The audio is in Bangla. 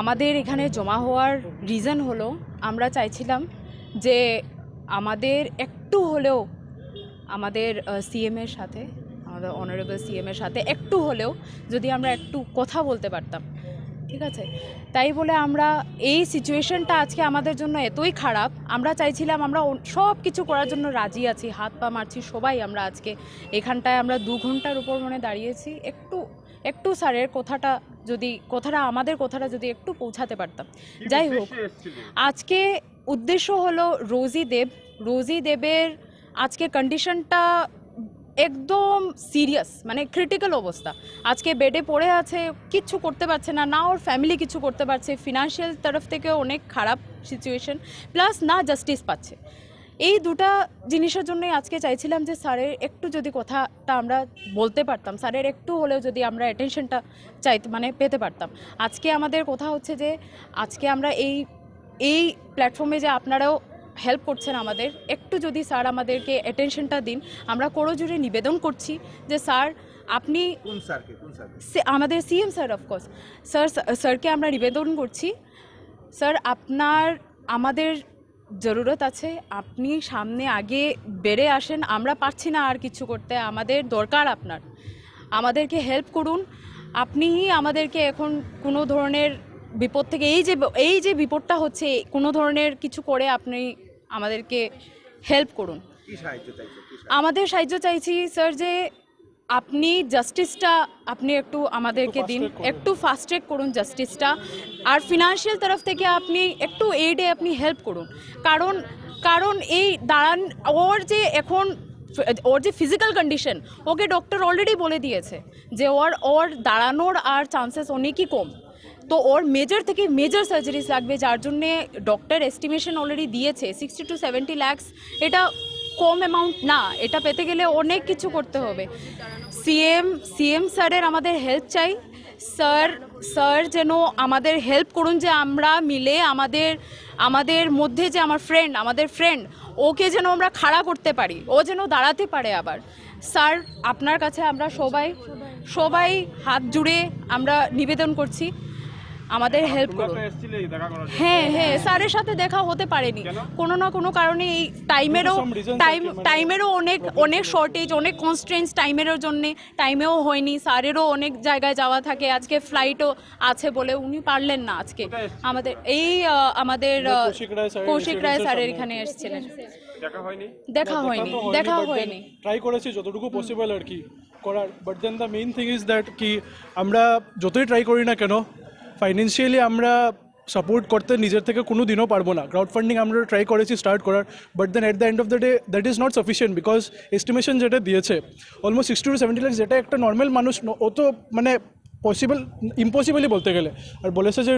আমাদের এখানে জমা হওয়ার রিজন হলো আমরা চাইছিলাম যে আমাদের একটু হলেও আমাদের সিএমের সাথে, আমাদের অনারেবল সিএমের সাথে একটু হলেও যদি আমরা একটু কথা বলতে পারতাম, ঠিক আছে। তাই বলে আমরা এই সিচুয়েশনটা আজকে আমাদের জন্য এতই খারাপ, আমরা চাইছিলাম, আমরা সব কিছু করার জন্য রাজি আছি, হাত পা মারছি সবাই। আমরা আজকে এখানটায় আমরা 2 ঘন্টার উপর দাঁড়িয়েছি, একটু স্যারের আমাদের কথাটা যদি একটু পৌঁছাতে পারতাম। যাই হোক, আজকে উদ্দেশ্য হলো রোজি দেবের আজকে কন্ডিশনটা একদম সিরিয়াস, মানে ক্রিটিক্যাল অবস্থা। আজকে বেডে পড়ে আছে, কিচ্ছু করতে পারছে না ওর ফ্যামিলি কিছু করতে পারছে, ফিনান্সিয়াল তরফ থেকে অনেক খারাপ সিচুয়েশন, প্লাস না জাস্টিস পাচ্ছে। এই দুটা জিনিসের জন্যই আজকে চাইছিলাম যে স্যারের একটু যদি কথাটা আমরা বলতে পারতাম, স্যারের একটু হলেও যদি আমরা অ্যাটেনশনটা পেতে পারতাম। আজকে আমাদের কথা হচ্ছে যে আজকে আমরা এই প্ল্যাটফর্মে যে আপনারাও হেল্প করছেন আমাদের, একটু যদি স্যার আমাদেরকে অ্যাটেনশনটা দিন। আমরা করজোড়ে নিবেদন করছি যে স্যার আপনি আমাদের সিএম স্যার, অফকোর্স স্যারকে আমরা নিবেদন করছি, স্যার আমাদের জরুরত আছে, আপনি সামনে আগে বেড়ে আসেন। আমরা পারছি না আর কিছু করতে, আমাদের দরকার আমাদেরকে হেল্প করুন। আপনিই আমাদেরকে এখন কোনো ধরনের বিপদ থেকে, এই যে বিপদটা হচ্ছে, কোনো ধরনের কিছু করে আপনি আমাদেরকে হেল্প করুন। আমাদের সাহায্য চাইছি স্যার যে আপনি জাস্টিসটা একটু আমাদেরকে দিন, একটু ফাস্ট ট্র্যাক করুন জাস্টিসটা, আর ফিনান্সিয়াল তরফ থেকে আপনি একটু এইডে আপনি হেল্প করুন। কারণ এই ওর যে ফিজিক্যাল কন্ডিশন, ওকে ডক্টর অলরেডি বলে দিয়েছে যে ওর দাঁড়ানোর আর চান্সেস অনেকই কম। তো ওর মেজর থেকে মেজর সার্জারিজ লাগবে, যার জন্যে ডক্টর এস্টিমেশন অলরেডি দিয়েছে 60 to 70 lakhs। এটা কম অ্যামাউন্ট না, এটা পেতে গেলে অনেক কিছু করতে হবে। সিএম স্যারের আমাদের হেল্প চাই। স্যার যেন আমাদের হেল্প করুন, যে আমরা মিলে আমাদের মধ্যে যে আমাদের ফ্রেন্ড ওকে যেন আমরা খাড়া করতে পারি, ও যেন দাঁড়াতে পারে আবার। স্যার আপনার কাছে আমরা সবাই হাত জুড়ে আমরা নিবেদন করছি, আমাদের হেল্প করুন। হ্যাঁ, স্যারের সাথে দেখা হতে পারেনি কোনো না কোনো কারণে, এই টাইমেরও অনেক শর্টেজ, অনেক কনস্ট্রেন্টস টাইমেরও জন্যে, টাইমেও হয়নি। স্যারেরও অনেক জায়গায় যাওয়া থাকে, আজকে ফ্লাইটও আছে বলে উনি পারলেন না আজকে আমাদের কৌশিক রায় স্যারের এখানে এসেছিলেন। দেখা হয়নি। ট্রাই করেছি যতটুকু পসিবল আর কি করার, but then the main thing is that কি আমরা যতই ট্রাই করি না কেন, ফাইন্যান্সিয়ালি আমরা সাপোর্ট করতে নিজের থেকে কোনো দিনও পারবো না। ক্রাউড ফান্ডিং আমরা ট্রাই করেছি স্টার্ট করার, but then at the end of the day that is not sufficient, because estimation যেটা দিয়েছে অলমোস্ট 60 to 70 lakhs, যেটা একটা নর্মাল মানুষ ও তো ইম্পসিবলই বলতে গেলে। আর বলেছে যে